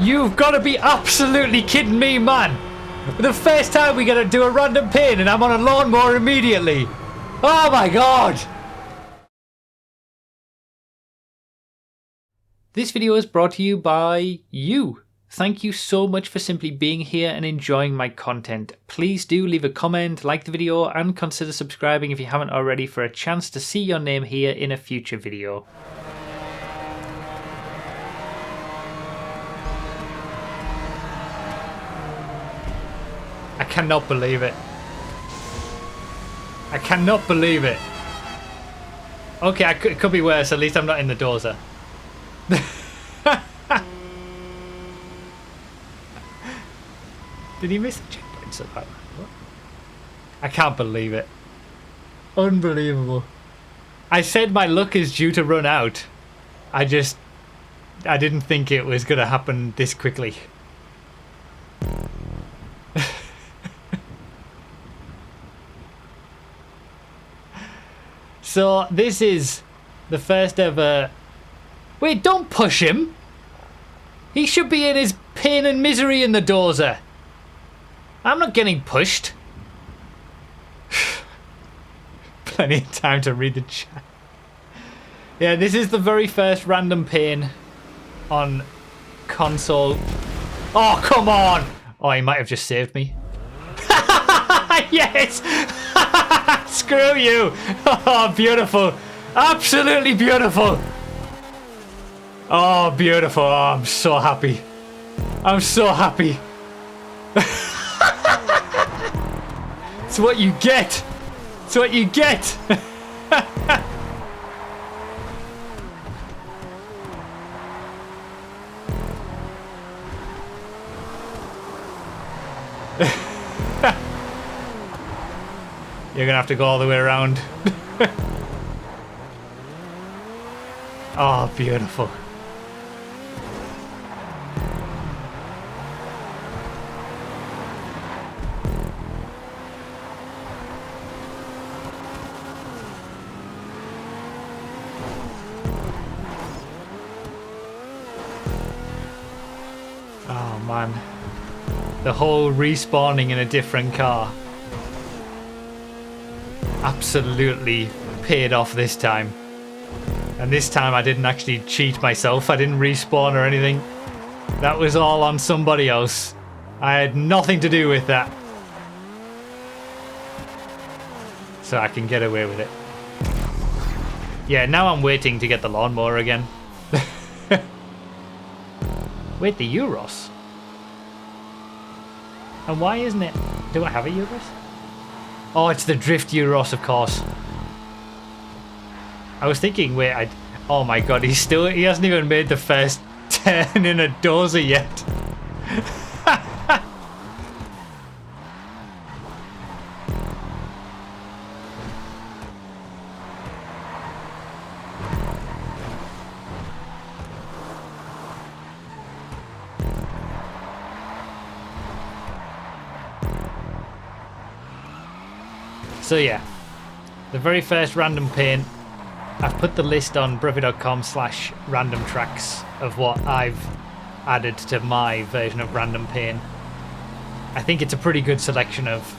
You've got to be absolutely kidding me, man. The first time we got to do a random pin and I'm on a lawnmower immediately. Oh my god. This video is brought to you by you. Thank you so much for simply being here and enjoying my content. Please do leave a comment, like the video, and consider subscribing if you haven't already for a chance to see your name here in a future video. I cannot believe it. I cannot believe it. Okay, it could be worse. At least I'm not in the dozer. Did he miss the checkpoint somehow? I can't believe it. Unbelievable. I said my luck is due to run out. I didn't think it was going to happen this quickly. So this is the first ever... Wait, don't push him! He should be in his pain and misery in the dozer. I'm not getting pushed. Plenty of time to read the chat. Yeah, this is the very first random pain on console. Oh, come on! Oh, he might have just saved me. Yes! Screw you! Oh, beautiful. Absolutely beautiful. Oh, beautiful. Oh, I'm so happy. I'm so happy. It's what you get. It's what you get. You're gonna have to go all the way around. Oh, beautiful. Oh man, the whole respawning in a different car absolutely paid off this time. And this time I didn't actually cheat myself. I didn't respawn or anything. That was all on somebody else. I had nothing to do with that. So I can get away with it. Yeah, now I'm waiting to get the lawnmower again. Wait, the Euros? And why isn't it... Do I have a Euros? Oh, it's the Drift Euros, of course. I was thinking, wait, oh my god, he hasn't even made the first turn in a dozer yet. So yeah, the very first random paint. I've put the list on brother.com/random tracks of what I've added to my version of random paint. I think it's a pretty good selection of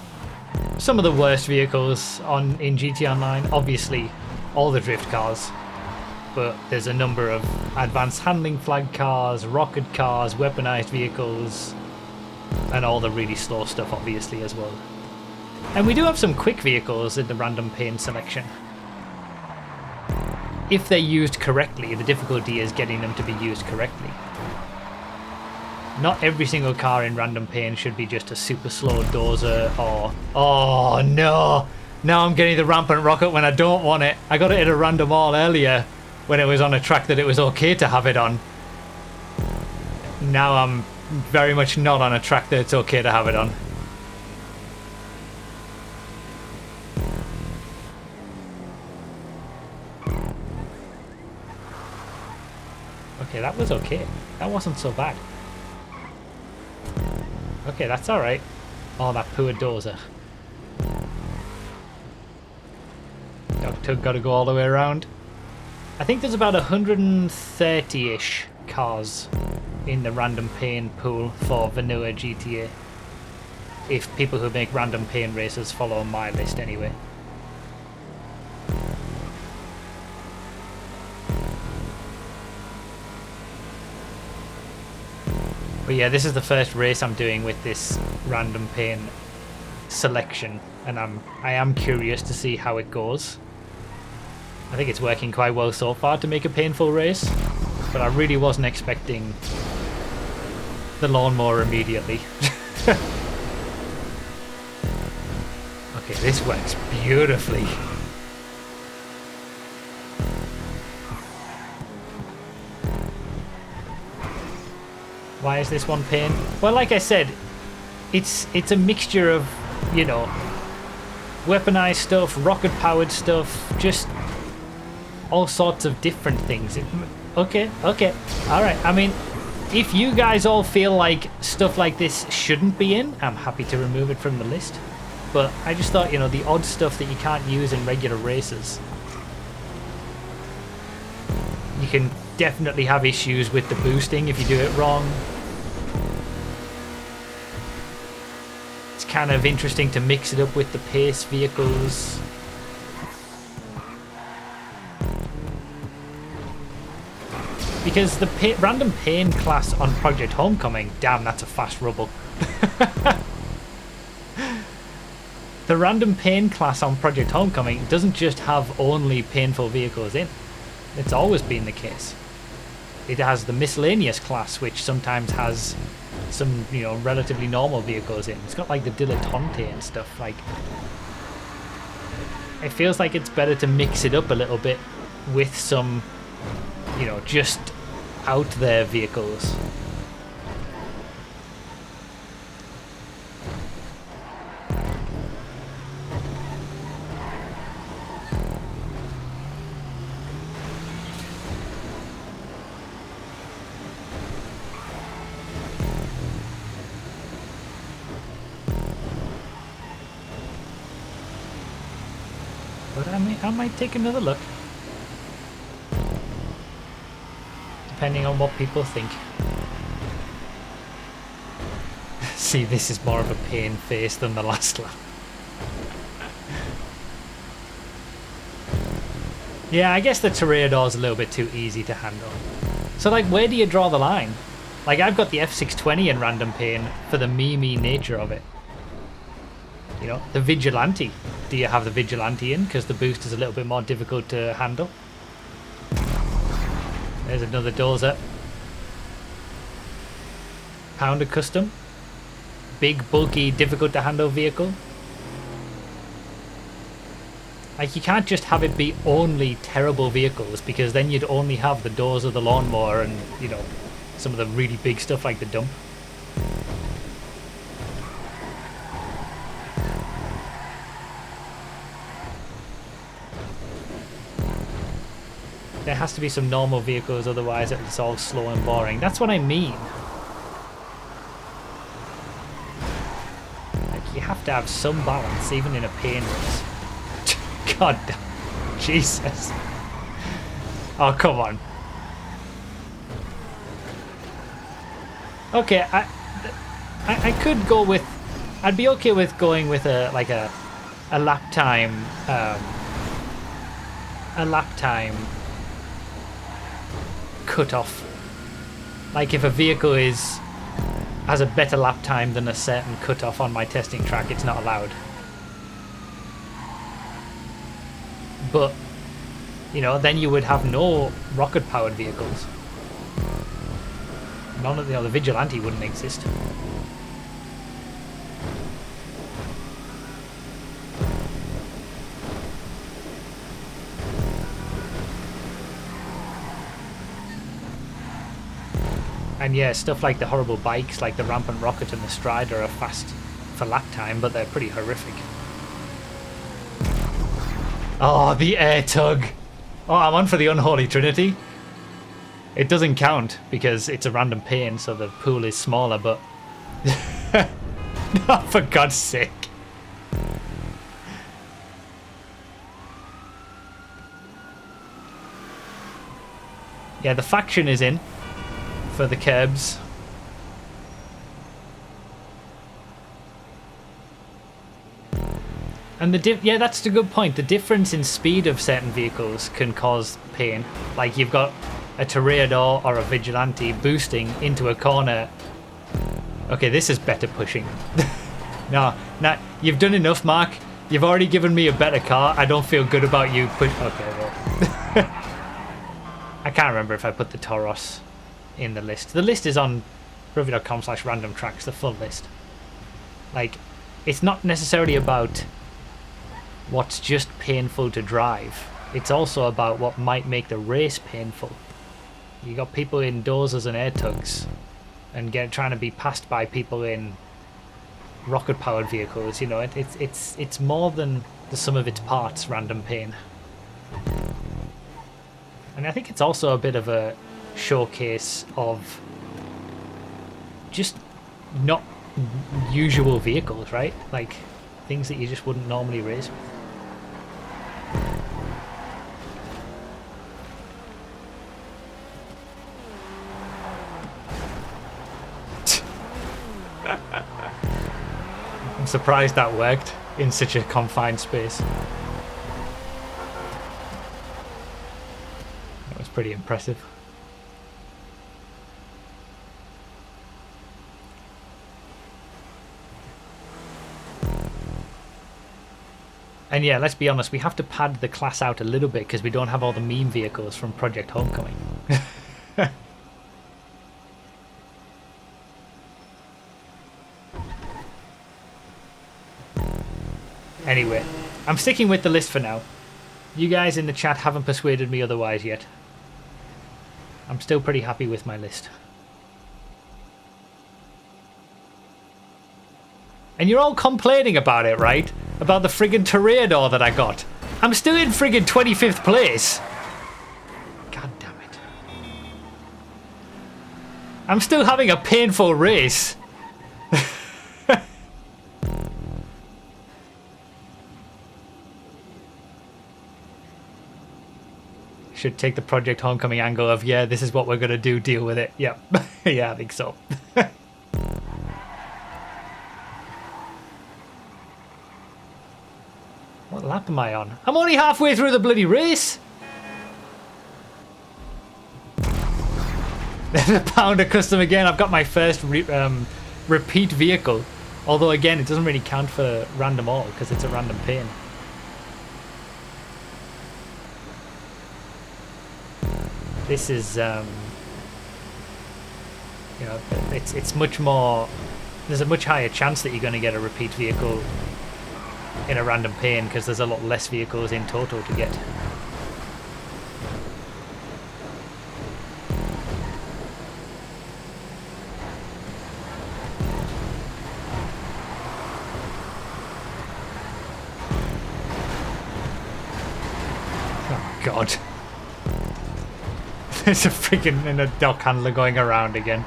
some of the worst vehicles in GT Online. Obviously, all the drift cars, but there's a number of advanced handling flag cars, rocket cars, weaponized vehicles, and all the really slow stuff, obviously, as well. And we do have some quick vehicles in the random paint selection. If they're used correctly, the difficulty is getting them to be used correctly. Not every single car in random paint should be just a super slow dozer or... Oh no! Now I'm getting the rampant rocket when I don't want it. I got it in a random all earlier when it was on a track that it was okay to have it on. Now I'm very much not on a track that it's okay to have it on. Okay, that was okay. That wasn't so bad. Okay, that's alright. Oh, that poor dozer. Gotta go all the way around. I think there's about 130-ish cars in the random pain pool for vanilla GTA. If people who make random pain races follow my list anyway. But yeah, this is the first race I'm doing with this random pain selection, and I am curious to see how it goes. I think it's working quite well so far to make a painful race, but I really wasn't expecting the lawnmower immediately. Okay, this works beautifully. Why is this one pain? Well, like I said, it's a mixture of, you know, weaponized stuff, rocket-powered stuff, just all sorts of different things. Okay, alright. I mean, if you guys all feel like stuff like this shouldn't be in, I'm happy to remove it from the list. But I just thought, you know, the odd stuff that you can't use in regular races. You can definitely have issues with the boosting if you do it wrong. It's kind of interesting to mix it up with the pace vehicles. Because the random pain class on Project Homecoming, damn, that's a fast rubble. The random pain class on Project Homecoming doesn't just have only painful vehicles in. It's always been the case. It has the miscellaneous class, which sometimes has some, you know, relatively normal vehicles in. It's got like the dilettante and stuff. Like, it feels like it's better to mix it up a little bit with some, you know, just out there vehicles. But I might take another look. Depending on what people think. See, this is more of a pain face than the last lap. Yeah, I guess the Toreador's a little bit too easy to handle. So, like, where do you draw the line? Like, I've got the F620 in random pain for the meme nature of it. You know, the Vigilante. Do you have the Vigilante in? Because the boost is a little bit more difficult to handle. There's another dozer. Pounder Custom. Big, bulky, difficult to handle vehicle. Like, you can't just have it be only terrible vehicles, because then you'd only have the dozer, the lawnmower, and, you know, some of the really big stuff like the dump. There has to be some normal vehicles, otherwise it's all slow and boring. That's what I mean. Like, you have to have some balance, even in a pain race. God damn. Jesus. Oh, come on. Okay, I could go with... I'd be okay with going with a lap time... a lap time... cutoff. Like, if a vehicle has a better lap time than a certain cutoff on my testing track, it's not allowed. But, you know, then you would have no rocket powered vehicles. None of the Vigilante wouldn't exist. And yeah, stuff like the horrible bikes, like the Rampant Rocket and the Strider, are fast for lap time, but they're pretty horrific. Oh, the air tug! Oh, I'm on for the Unholy Trinity. It doesn't count because it's a random pain, so the pool is smaller, but... Oh, for God's sake. Yeah, the faction is in. for the curbs. And yeah, that's a good point. The difference in speed of certain vehicles can cause pain. Like you've got a Toreador or a Vigilante boosting into a corner. Okay, this is better pushing. No, you've done enough, Mark. You've already given me a better car. I don't feel good about you push. Okay, well. I can't remember if I put the Toros in the list. The list is on review.com/random tracks, the full list. Like, it's not necessarily about what's just painful to drive. It's also about what might make the race painful. You got people in dozers and air tugs and trying to be passed by people in rocket powered vehicles. You know, it's more than the sum of its parts, random pain. And I think it's also a bit of a showcase of just not usual vehicles, right? Like things that you just wouldn't normally race with. I'm surprised that worked in such a confined space. That was pretty impressive. And yeah, let's be honest, we have to pad the class out a little bit because we don't have all the meme vehicles from Project Homecoming. Anyway, I'm sticking with the list for now. You guys in the chat haven't persuaded me otherwise yet. I'm still pretty happy with my list. And you're all complaining about it, right? About the friggin' Toreador that I got. I'm still in friggin' 25th place. God damn it. I'm still having a painful race. Should take the Project Homecoming angle of, yeah, this is what we're going to do, deal with it. Yep. Yeah, I think so. What lap am I on? I'm only halfway through the bloody race! There's a pounder custom again. I've got my first repeat vehicle. Although, again, it doesn't really count for random all because it's a random pain. This is, you know, it's much more. There's a much higher chance that you're going to get a repeat vehicle in a random pain because there's a lot less vehicles in total to get. Oh God. There's a freaking dock handler going around again.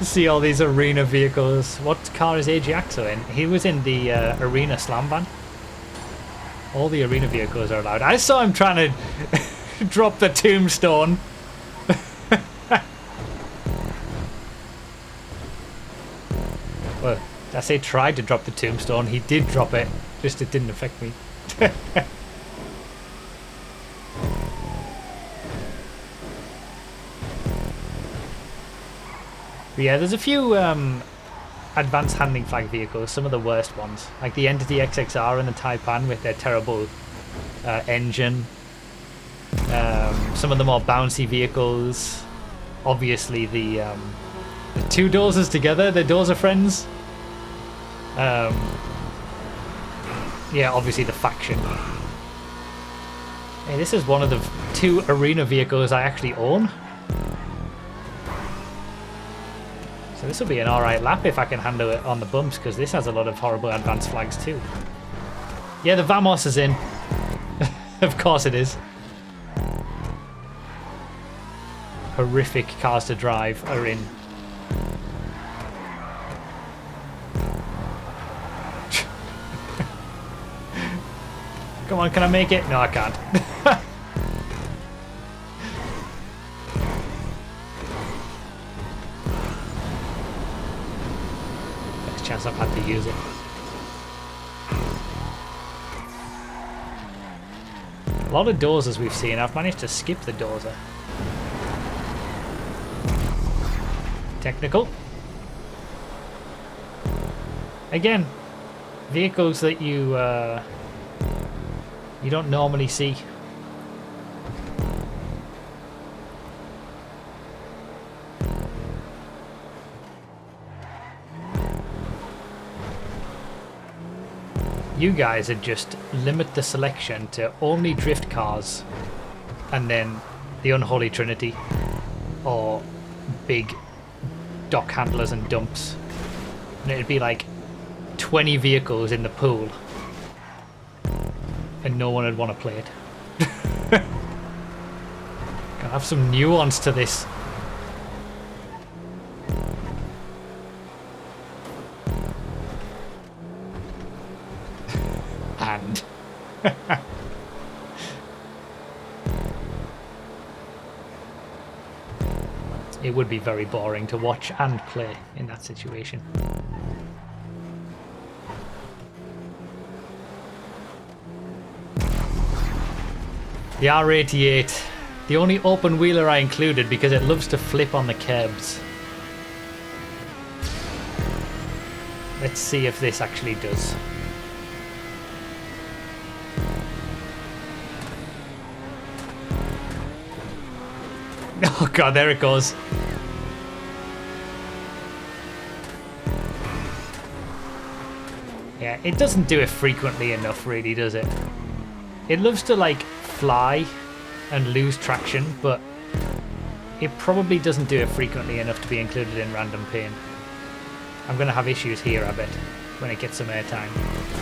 See all these arena vehicles. What car is Ajaxo in? He was in the arena slam van. All the arena vehicles are allowed. I saw him trying to drop the tombstone. Well, I say tried to drop the tombstone. He did drop it. Just it didn't affect me. But yeah, there's a few advanced handling flag vehicles, some of the worst ones, like the Entity XXR and the Taipan with their terrible engine. Some of the more bouncy vehicles, obviously the two dozers together, the dozer friends. Yeah, obviously the faction. Hey, this is one of the two arena vehicles I actually own. So this will be an alright lap if I can handle it on the bumps, because this has a lot of horrible advanced flags too. Yeah, the Vamos is in. Of course it is. Horrific cars to drive are in. Come on, can I make it? No, I can't. chance I've had to use it. A lot of dozers we've seen. I've managed to skip the dozer. Technical. Again, vehicles that you don't normally see. You guys would just limit the selection to only drift cars and then the unholy trinity or big dock handlers and dumps, and it'd be like 20 vehicles in the pool and no one would want to play it. Gotta have some nuance to this. And it would be very boring to watch and play in that situation. The R88, the only open wheeler I included because it loves to flip on the curbs. Let's see if this actually does. Oh god, there it goes. Yeah, it doesn't do it frequently enough, really, does it? It loves to, like, fly and lose traction, but it probably doesn't do it frequently enough to be included in random pain. I'm going to have issues here, I bet, when it gets some airtime.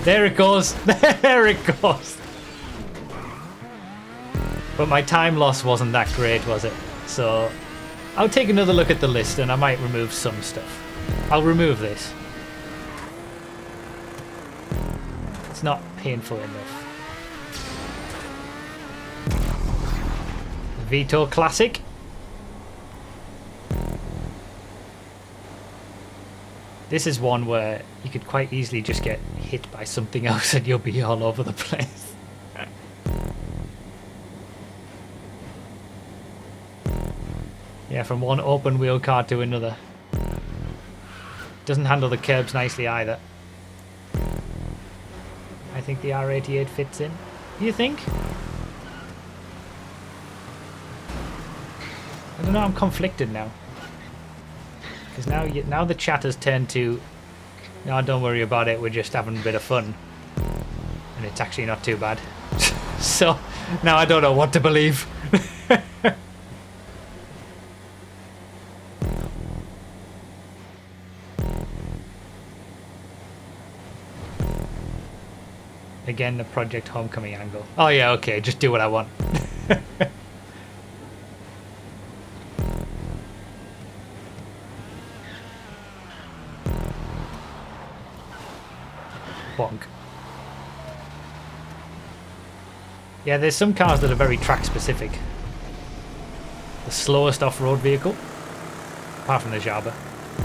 There it goes! There it goes! But my time loss wasn't that great, was it? So I'll take another look at the list and I might remove some stuff. I'll remove this. It's not painful enough. Vito Classic. This is one where you could quite easily just get hit by something else and you'll be all over the place. Yeah, from one open wheel car to another. Doesn't handle the curbs nicely either. I think the R88 fits in. Do you think? I don't know, I'm conflicted now. Because now the chat has turned to, no, don't worry about it, we're just having a bit of fun. And it's actually not too bad. So, now I don't know what to believe. Again, the Project Homecoming angle. Oh yeah, okay, just do what I want. Bonk. Yeah, there's some cars that are very track specific. The slowest off-road vehicle, apart from the Jabba.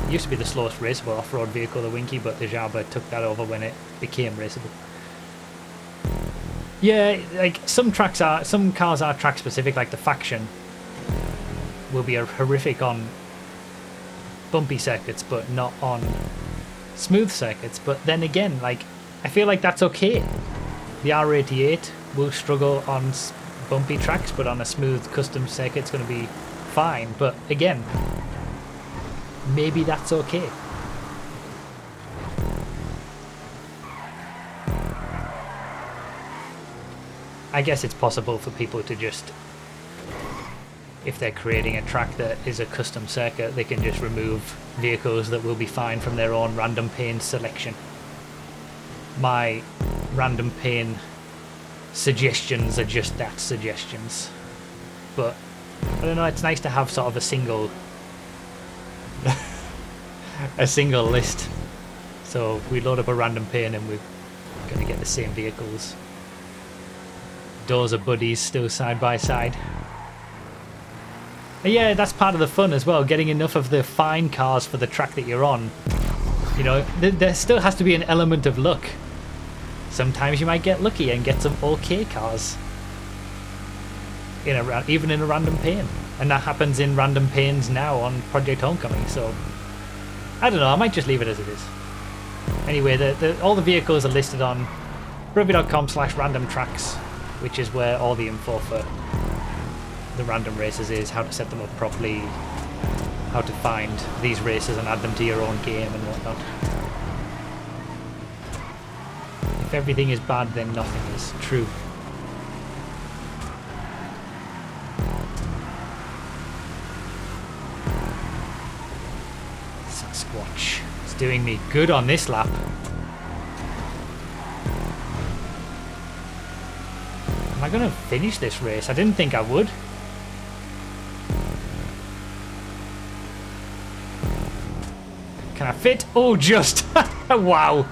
It used to be the slowest raceable off-road vehicle, the Winky, but the Jabba took that over when it became raceable. Yeah, like some cars are track specific, like the Faction will be horrific on bumpy circuits, but not on smooth circuits. But then again, like, I feel like that's okay. The R88 will struggle on bumpy tracks, but on a smooth custom circuit it's going to be fine. But again, maybe that's okay. I guess it's possible for people to just, if they're creating a track that is a custom circuit, they can just remove vehicles that will be fine from their own random pain selection. My random pain suggestions are just that, suggestions. But I don't know, it's nice to have sort of a single list. So we load up a random pain and we're going to get the same vehicles. Those are buddies still side by side. And yeah, that's part of the fun as well, getting enough of the fine cars for the track that you're on You know, there still has to be an element of luck. Sometimes you might get lucky and get some okay cars. Even in a random pane. And that happens in random panes now on Project Homecoming, so I don't know, I might just leave it as it is. Anyway, all the vehicles are listed on Brivy.com/randomtracks, which is where all the info for the random races is, how to set them up properly, how to find these races and add them to your own game and whatnot. If everything is bad, then nothing is true. Sasquatch is doing me good on this lap. Am I going to finish this race? I didn't think I would. Can I fit? Oh, just. Wow.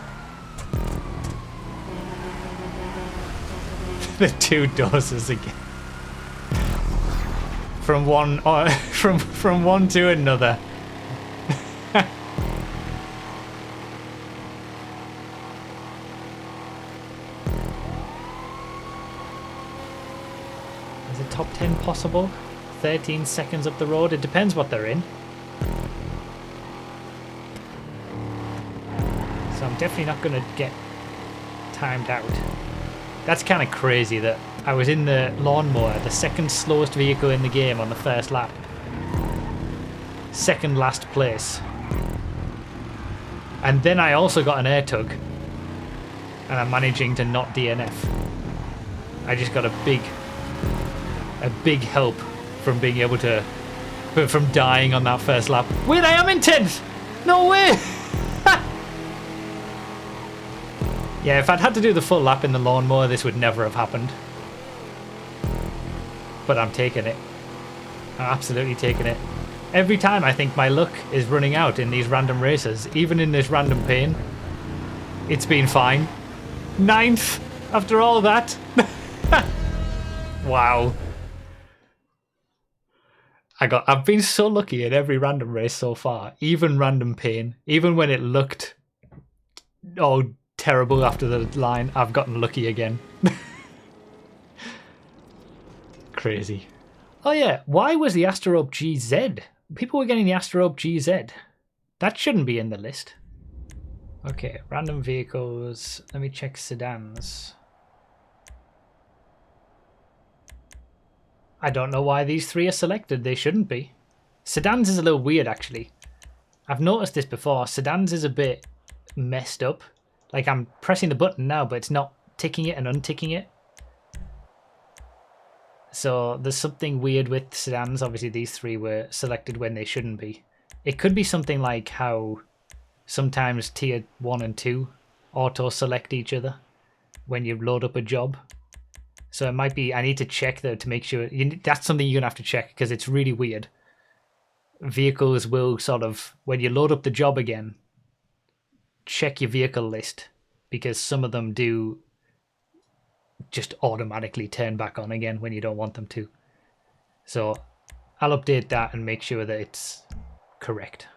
The two doses again. From one from one to another. Is a top 10 possible? 13 seconds up the road. It depends what they're in. So I'm definitely not going to get timed out. That's kind of crazy that I was in the lawnmower, the second slowest vehicle in the game on the first lap. Second last place. And then I also got an air tug. And I'm managing to not DNF. I just got a big help from being able to, from dying on that first lap. Wait, I am in 10th! No way! Yeah, if I'd had to do the full lap in the lawnmower, this would never have happened. But I'm taking it. I'm absolutely taking it. Every time I think my luck is running out in these random races, even in this random pane, it's been fine. 9th after all that. Wow. I've been so lucky in every random race so far, even random pane, even when it looked terrible after the line, I've gotten lucky again. Crazy. Oh yeah, why was the Asterope GZ? People were getting the Asterope GZ. That shouldn't be in the list. Okay, random vehicles. Let me check sedans. I don't know why these three are selected. They shouldn't be. Sedans is a little weird, actually. I've noticed this before. Sedans is a bit messed up. Like, I'm pressing the button now, but it's not ticking it and unticking it. So there's something weird with sedans. Obviously, these three were selected when they shouldn't be. It could be something like how sometimes tier 1 and 2 auto-select each other when you load up a job. So it might be, I need to check though to make sure. That's something you're going to have to check because it's really weird. Vehicles will sort of, when you load up the job again, check your vehicle list because some of them do just automatically turn back on again when you don't want them to. So I'll update that and make sure that it's correct.